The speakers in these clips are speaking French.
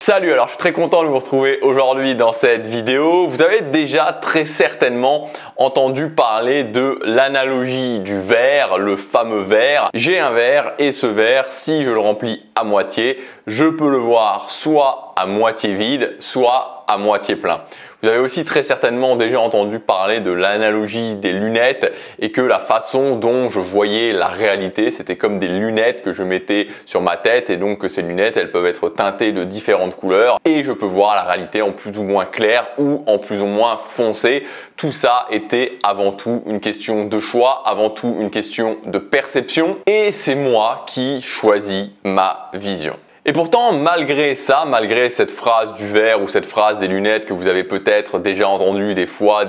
Salut, alors je suis très content de vous retrouver aujourd'hui dans cette vidéo. Vous avez déjà très certainement entendu parler de l'analogie du verre, le fameux verre. J'ai un verre et ce verre, si je le remplis à moitié, je peux le voir soit à moitié vide, soit à moitié plein. Vous avez aussi très certainement déjà entendu parler de l'analogie des lunettes et que la façon dont je voyais la réalité, c'était comme des lunettes que je mettais sur ma tête et donc que ces lunettes, elles peuvent être teintées de différentes couleurs et je peux voir la réalité en plus ou moins clair ou en plus ou moins foncé. Tout ça était avant tout une question de choix, avant tout une question de perception et c'est moi qui choisis ma vision. Et pourtant, malgré ça, malgré cette phrase du verre ou cette phrase des lunettes que vous avez peut-être déjà entendue des fois,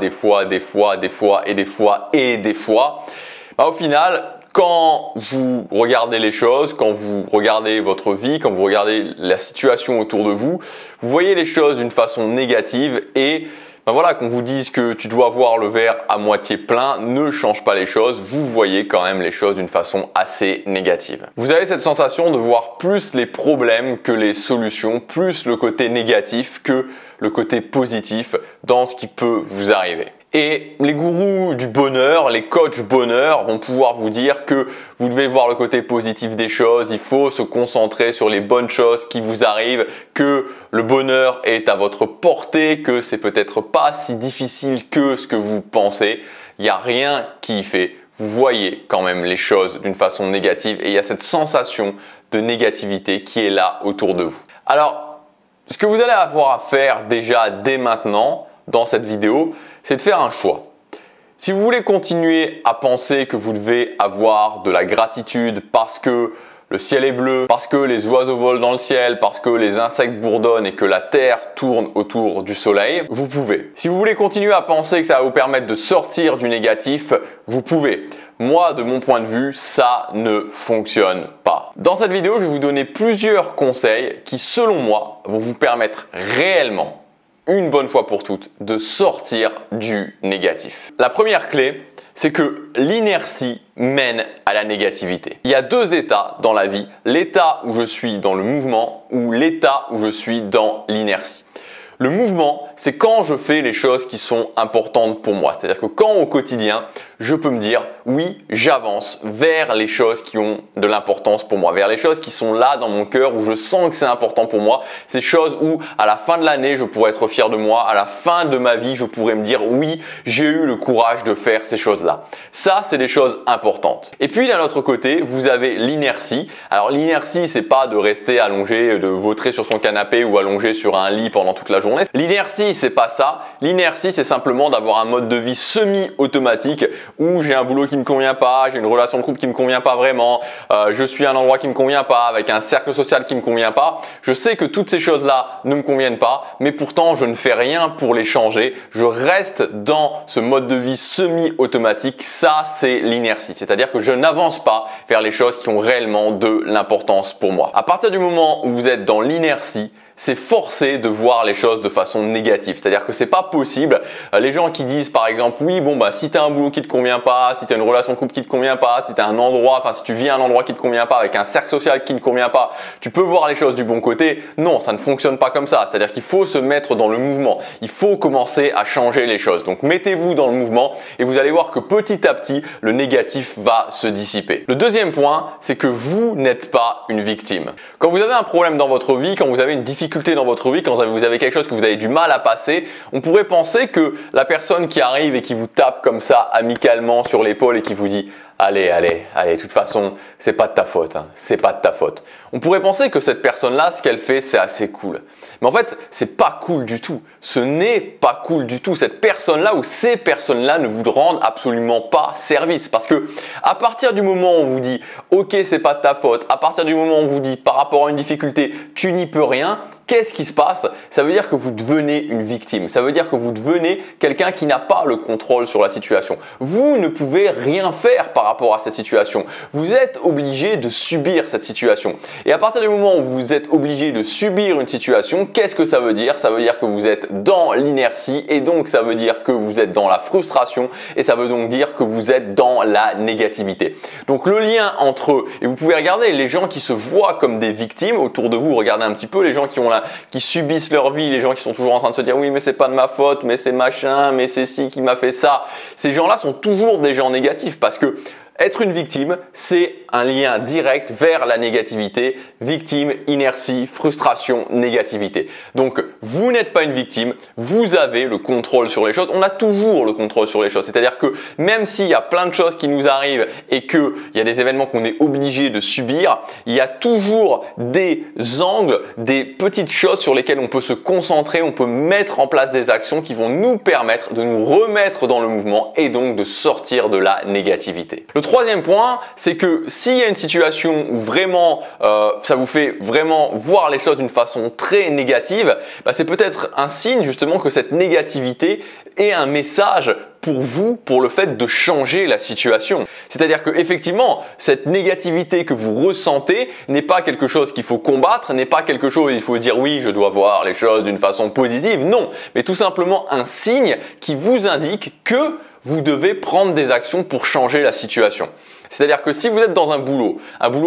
au final, quand vous regardez les choses, quand vous regardez votre vie, quand vous regardez la situation autour de vous, vous voyez les choses d'une façon négative et voilà, qu'on vous dise que tu dois voir le verre à moitié plein ne change pas les choses, vous voyez quand même les choses d'une façon assez négative. Vous avez cette sensation de voir plus les problèmes que les solutions, plus le côté négatif que le côté positif dans ce qui peut vous arriver. Et les gourous du bonheur, les coachs bonheur vont pouvoir vous dire que vous devez voir le côté positif des choses, il faut se concentrer sur les bonnes choses qui vous arrivent, que le bonheur est à votre portée, que c'est peut-être pas si difficile que ce que vous pensez. Il n'y a rien qui y fait. Vous voyez quand même les choses d'une façon négative et il y a cette sensation de négativité qui est là autour de vous. Alors, ce que vous allez avoir à faire déjà dès maintenant dans cette vidéo, c'est de faire un choix. Si vous voulez continuer à penser que vous devez avoir de la gratitude parce que le ciel est bleu, parce que les oiseaux volent dans le ciel, parce que les insectes bourdonnent et que la terre tourne autour du soleil, vous pouvez. Si vous voulez continuer à penser que ça va vous permettre de sortir du négatif, vous pouvez. Moi, de mon point de vue, ça ne fonctionne pas. Dans cette vidéo, je vais vous donner plusieurs conseils qui, selon moi, vont vous permettre réellement une bonne fois pour toutes, de sortir du négatif. La première clé, c'est que l'inertie mène à la négativité. Il y a deux états dans la vie, l'état où je suis dans le mouvement ou l'état où je suis dans l'inertie. Le mouvement, c'est quand je fais les choses qui sont importantes pour moi. C'est-à-dire que quand au quotidien, je peux me dire oui, j'avance vers les choses qui ont de l'importance pour moi, vers les choses qui sont là dans mon cœur où je sens que c'est important pour moi. Ces choses où à la fin de l'année, je pourrais être fier de moi, à la fin de ma vie, je pourrais me dire oui, j'ai eu le courage de faire ces choses-là. Ça, c'est des choses importantes. Et puis d'un autre côté, vous avez l'inertie. Alors l'inertie, c'est pas de rester allongé, de vautrer sur son canapé ou allongé sur un lit pendant toute la journée. L'inertie, c'est pas ça. L'inertie, c'est simplement d'avoir un mode de vie semi-automatique où j'ai un boulot qui me convient pas, j'ai une relation de couple qui me convient pas vraiment, je suis à un endroit qui me convient pas, avec un cercle social qui me convient pas. Je sais que toutes ces choses-là ne me conviennent pas, mais pourtant je ne fais rien pour les changer. Je reste dans ce mode de vie semi-automatique. Ça, c'est l'inertie. C'est-à-dire que je n'avance pas vers les choses qui ont réellement de l'importance pour moi. À partir du moment où vous êtes dans l'inertie, c'est forcé de voir les choses de façon négative. C'est-à-dire que c'est pas possible. Les gens qui disent par exemple, oui, si tu as un boulot qui te convient pas, si tu as une relation de couple qui te convient pas, si tu as un endroit, si tu vis à un endroit qui te convient pas, avec un cercle social qui ne convient pas, tu peux voir les choses du bon côté. Non, ça ne fonctionne pas comme ça. C'est-à-dire qu'il faut se mettre dans le mouvement. Il faut commencer à changer les choses. Donc mettez-vous dans le mouvement et vous allez voir que petit à petit, le négatif va se dissiper. Le deuxième point, c'est que vous n'êtes pas une victime. Quand vous avez un problème dans votre vie, quand vous avez une difficulté dans votre vie, quand vous avez quelque chose que vous avez du mal à passer, on pourrait penser que la personne qui arrive et qui vous tape comme ça amicalement sur l'épaule et qui vous dit allez, de toute façon, c'est pas de ta faute, c'est pas de ta faute. On pourrait penser que cette personne-là, ce qu'elle fait, c'est assez cool. Mais en fait, c'est pas cool du tout. Ce n'est pas cool du tout. Cette personne-là ou ces personnes-là ne vous rendent absolument pas service. Parce que à partir du moment où on vous dit ok, c'est pas de ta faute, à partir du moment où on vous dit par rapport à une difficulté, tu n'y peux rien, qu'est-ce qui se passe? Ça veut dire que vous devenez une victime. Ça veut dire que vous devenez quelqu'un qui n'a pas le contrôle sur la situation. Vous ne pouvez rien faire par rapport à cette situation. Vous êtes obligé de subir cette situation. Et à partir du moment où vous êtes obligé de subir une situation, qu'est-ce que ça veut dire? Ça veut dire que vous êtes dans l'inertie et donc ça veut dire que vous êtes dans la frustration et ça veut donc dire que vous êtes dans la négativité. Donc le lien entre eux, et vous pouvez regarder les gens qui se voient comme des victimes autour de vous, regardez un petit peu les gens qui ont qui subissent leur vie, les gens qui sont toujours en train de se dire oui mais c'est pas de ma faute, mais c'est machin, mais c'est ci qui m'a fait ça. Ces gens-là sont toujours des gens négatifs parce que être une victime, c'est un lien direct vers la négativité. Victime, inertie, frustration, négativité. Donc, vous n'êtes pas une victime, vous avez le contrôle sur les choses. On a toujours le contrôle sur les choses. C'est-à-dire que même s'il y a plein de choses qui nous arrivent et qu'il y a des événements qu'on est obligé de subir, il y a toujours des angles, des petites choses sur lesquelles on peut se concentrer, on peut mettre en place des actions qui vont nous permettre de nous remettre dans le mouvement et donc de sortir de la négativité. Le troisième point, c'est que s'il y a une situation où vraiment ça vous fait vraiment voir les choses d'une façon très négative, c'est peut-être un signe justement que cette négativité est un message pour vous, pour le fait de changer la situation. C'est-à-dire que effectivement, cette négativité que vous ressentez n'est pas quelque chose qu'il faut combattre, n'est pas quelque chose où il faut dire oui, je dois voir les choses d'une façon positive, non, mais tout simplement un signe qui vous indique que vous devez prendre des actions pour changer la situation. C'est-à-dire que si vous êtes dans un boulot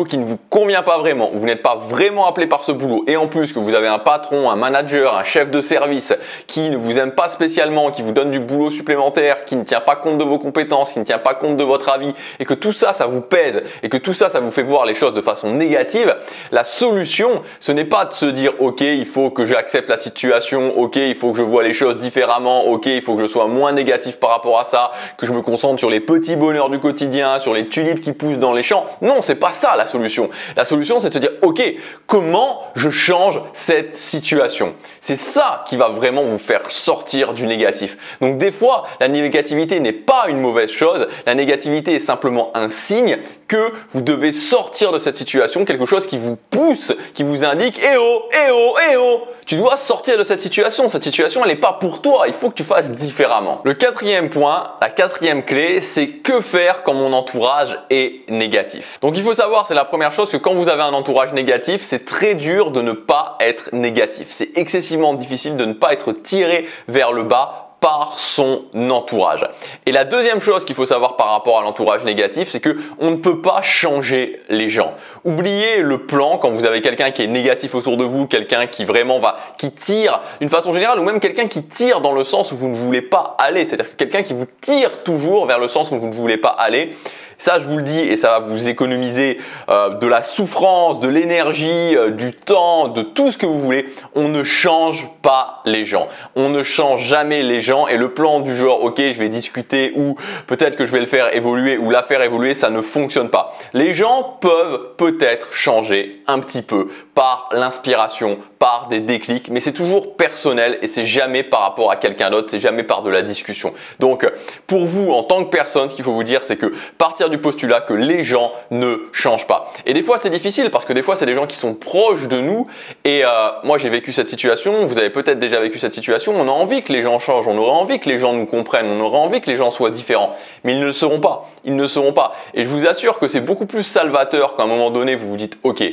qui ne vous convient pas vraiment, vous n'êtes pas vraiment appelé par ce boulot et en plus que vous avez un patron, un manager, un chef de service qui ne vous aime pas spécialement, qui vous donne du boulot supplémentaire, qui ne tient pas compte de vos compétences, qui ne tient pas compte de votre avis et que tout ça, ça vous pèse et que tout ça, ça vous fait voir les choses de façon négative, la solution, ce n'est pas de se dire « Ok, il faut que j'accepte la situation, ok, il faut que je vois les choses différemment, ok, il faut que je sois moins négatif par rapport à ça, que je me concentre sur les petits bonheurs du quotidien, sur les tulipes qui poussent dans les champs. » Non, c'est pas ça la solution. La solution, c'est de se dire, ok, comment je change cette situation? C'est ça qui va vraiment vous faire sortir du négatif. Donc des fois, la négativité n'est pas une mauvaise chose. La négativité est simplement un signe que vous devez sortir de cette situation, quelque chose qui vous pousse, qui vous indique, eh oh, eh oh, eh oh, tu dois sortir de cette situation. Cette situation, elle n'est pas pour toi. Il faut que tu fasses différemment. Le quatrième point, la quatrième clé, c'est que faire quand mon entourage est négatif. Donc il faut savoir, c'est la première chose, que quand vous avez un entourage négatif, c'est très dur de ne pas être négatif. C'est excessivement difficile de ne pas être tiré vers le bas par son entourage. Et la deuxième chose qu'il faut savoir par rapport à l'entourage négatif, c'est que on ne peut pas changer les gens. Oubliez le plan quand vous avez quelqu'un qui est négatif autour de vous, quelqu'un qui vraiment qui tire d'une façon générale, ou même quelqu'un qui tire dans le sens où vous ne voulez pas aller. C'est-à-dire que quelqu'un qui vous tire toujours vers le sens où vous ne voulez pas aller. Ça, je vous le dis, et ça va vous économiser de la souffrance, de l'énergie, du temps, de tout ce que vous voulez. On ne change pas les gens. On ne change jamais les gens. Et le plan du genre, ok, je vais discuter ou peut-être que je vais le faire évoluer ou la faire évoluer, ça ne fonctionne pas. Les gens peuvent peut-être changer un petit peu par l'inspiration, par des déclics, mais c'est toujours personnel et c'est jamais par rapport à quelqu'un d'autre, c'est jamais par de la discussion. Donc, pour vous, en tant que personne, ce qu'il faut vous dire, c'est que partir du postulat que les gens ne changent pas. Et des fois, c'est difficile parce que des fois, c'est des gens qui sont proches de nous. Et moi, j'ai vécu cette situation. Vous avez peut-être déjà vécu cette situation. On a envie que les gens changent. On aurait envie que les gens nous comprennent. On aurait envie que les gens soient différents. Mais ils ne le seront pas. Ils ne le seront pas. Et je vous assure que c'est beaucoup plus salvateur qu'à un moment donné, vous vous dites, ok,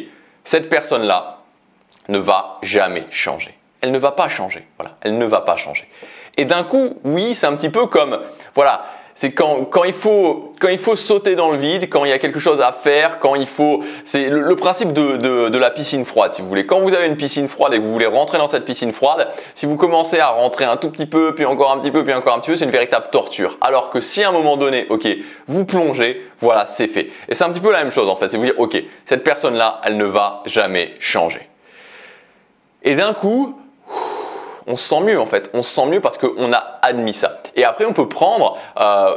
cette personne-là ne va jamais changer. Elle ne va pas changer. Voilà, elle ne va pas changer. Et d'un coup, oui, c'est un petit peu comme, voilà, c'est quand il faut sauter dans le vide, quand il y a quelque chose à faire, quand il faut… C'est le principe de la piscine froide, si vous voulez. Quand vous avez une piscine froide et que vous voulez rentrer dans cette piscine froide, si vous commencez à rentrer un tout petit peu, puis encore un petit peu, puis encore un petit peu, c'est une véritable torture. Alors que si à un moment donné, ok, vous plongez, voilà, c'est fait. Et c'est un petit peu la même chose en fait. C'est vous dire, ok, cette personne-là, elle ne va jamais changer. Et d'un coup… on se sent mieux en fait, on se sent mieux parce qu'on a admis ça. Et après, on peut prendre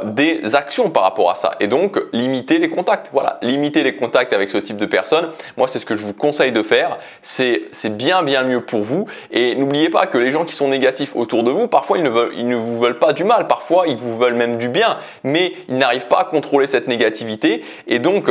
des actions par rapport à ça et donc limiter les contacts. Voilà, limiter les contacts avec ce type de personnes. Moi, c'est ce que je vous conseille de faire. C'est bien mieux pour vous. Et n'oubliez pas que les gens qui sont négatifs autour de vous, parfois ils ne vous veulent pas du mal, parfois ils vous veulent même du bien, mais ils n'arrivent pas à contrôler cette négativité et donc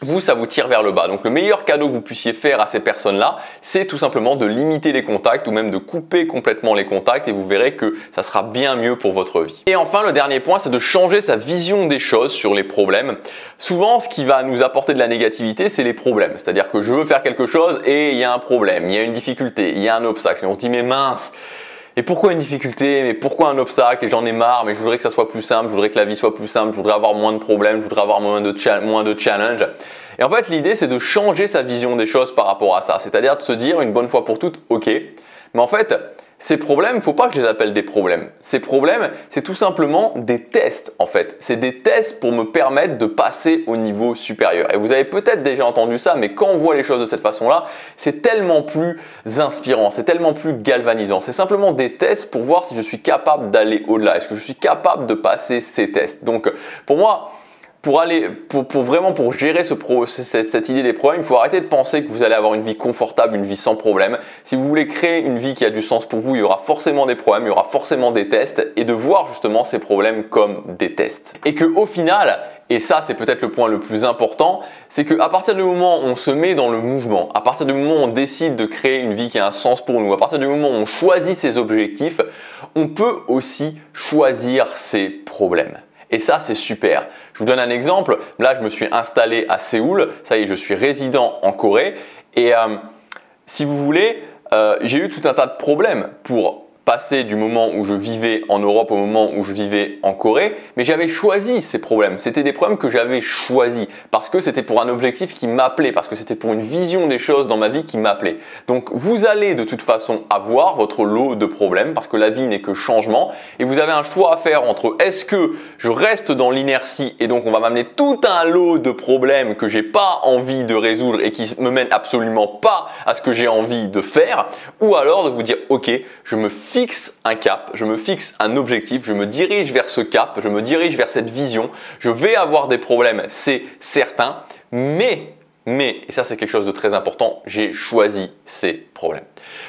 vous, ça vous tire vers le bas. Donc le meilleur cadeau que vous puissiez faire à ces personnes-là, c'est tout simplement de limiter les contacts ou même de couper complètement les contacts et vous verrez que ça sera bien mieux pour votre vie. Et enfin, le dernier point, c'est de changer sa vision des choses sur les problèmes. Souvent, ce qui va nous apporter de la négativité, c'est les problèmes. C'est-à-dire que je veux faire quelque chose et il y a un problème, il y a une difficulté, il y a un obstacle. Et on se dit, mais mince, et pourquoi une difficulté? Mais pourquoi un obstacle? Et j'en ai marre, mais je voudrais que ça soit plus simple, je voudrais que la vie soit plus simple, je voudrais avoir moins de problèmes, je voudrais avoir moins de challenge. Et en fait, l'idée, c'est de changer sa vision des choses par rapport à ça. C'est-à-dire de se dire une bonne fois pour toutes, ok, mais en fait, ces problèmes, il ne faut pas que je les appelle des problèmes. Ces problèmes, c'est tout simplement des tests en fait. C'est des tests pour me permettre de passer au niveau supérieur. Et vous avez peut-être déjà entendu ça, mais quand on voit les choses de cette façon-là, c'est tellement plus inspirant, c'est tellement plus galvanisant. C'est simplement des tests pour voir si je suis capable d'aller au-delà. Est-ce que je suis capable de passer ces tests? Donc pour moi, pour gérer cette idée des problèmes, il faut arrêter de penser que vous allez avoir une vie confortable, une vie sans problème. Si vous voulez créer une vie qui a du sens pour vous, il y aura forcément des problèmes, il y aura forcément des tests et de voir justement ces problèmes comme des tests. Et qu'au final, et ça c'est peut-être le point le plus important, c'est qu'à partir du moment où on se met dans le mouvement, à partir du moment où on décide de créer une vie qui a un sens pour nous, à partir du moment où on choisit ses objectifs, on peut aussi choisir ses problèmes. Et ça, c'est super. Je vous donne un exemple. Là, je me suis installé à Séoul. Ça y est, je suis résident en Corée. Et si vous voulez, j'ai eu tout un tas de problèmes pour passer du moment où je vivais en Europe au moment où je vivais en Corée, mais j'avais choisi ces problèmes. C'était des problèmes que j'avais choisis parce que c'était pour un objectif qui m'appelait, parce que c'était pour une vision des choses dans ma vie qui m'appelait. Donc vous allez de toute façon avoir votre lot de problèmes parce que la vie n'est que changement et vous avez un choix à faire entre est-ce que je reste dans l'inertie et donc on va m'amener tout un lot de problèmes que j'ai pas envie de résoudre et qui me mènent absolument pas à ce que j'ai envie de faire, ou alors de vous dire ok, je me fixe un cap, je me fixe un objectif, je me dirige vers ce cap, je me dirige vers cette vision, je vais avoir des problèmes, c'est certain, mais, et ça c'est quelque chose de très important, j'ai choisi ces problèmes.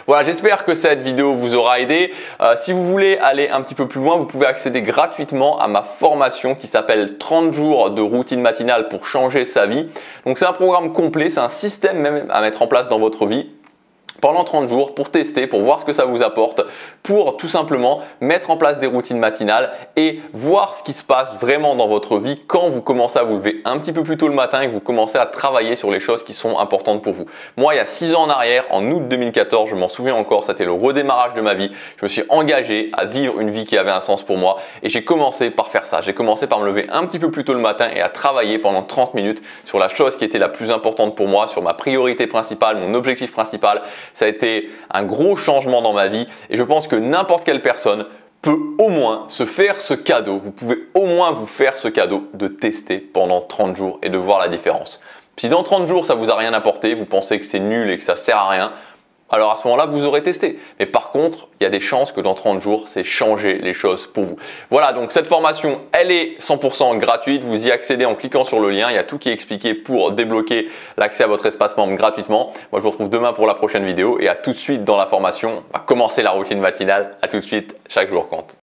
Voilà, j'espère que cette vidéo vous aura aidé. Si vous voulez aller un petit peu plus loin, vous pouvez accéder gratuitement à ma formation qui s'appelle 30 jours de routine matinale pour changer sa vie. Donc c'est un programme complet, c'est un système même à mettre en place dans votre vie pendant 30 jours pour tester, pour voir ce que ça vous apporte, pour tout simplement mettre en place des routines matinales et voir ce qui se passe vraiment dans votre vie quand vous commencez à vous lever un petit peu plus tôt le matin et que vous commencez à travailler sur les choses qui sont importantes pour vous. Moi, il y a 6 ans en arrière, en août 2014, je m'en souviens encore, c'était le redémarrage de ma vie. Je me suis engagé à vivre une vie qui avait un sens pour moi et j'ai commencé par faire ça. J'ai commencé par me lever un petit peu plus tôt le matin et à travailler pendant 30 minutes sur la chose qui était la plus importante pour moi, sur ma priorité principale, mon objectif principal. Ça a été un gros changement dans ma vie et je pense que n'importe quelle personne peut au moins se faire ce cadeau. Vous pouvez au moins vous faire ce cadeau de tester pendant 30 jours et de voir la différence. Si dans 30 jours ça vous a rien apporté, vous pensez que c'est nul et que ça sert à rien, alors à ce moment-là, vous aurez testé. Mais par contre, il y a des chances que dans 30 jours, c'est changer les choses pour vous. Voilà, donc cette formation, elle est 100% gratuite. Vous y accédez en cliquant sur le lien. Il y a tout qui est expliqué pour débloquer l'accès à votre espace membre gratuitement. Moi, je vous retrouve demain pour la prochaine vidéo et à tout de suite dans la formation. On va commencer la routine matinale. À tout de suite, chaque jour compte.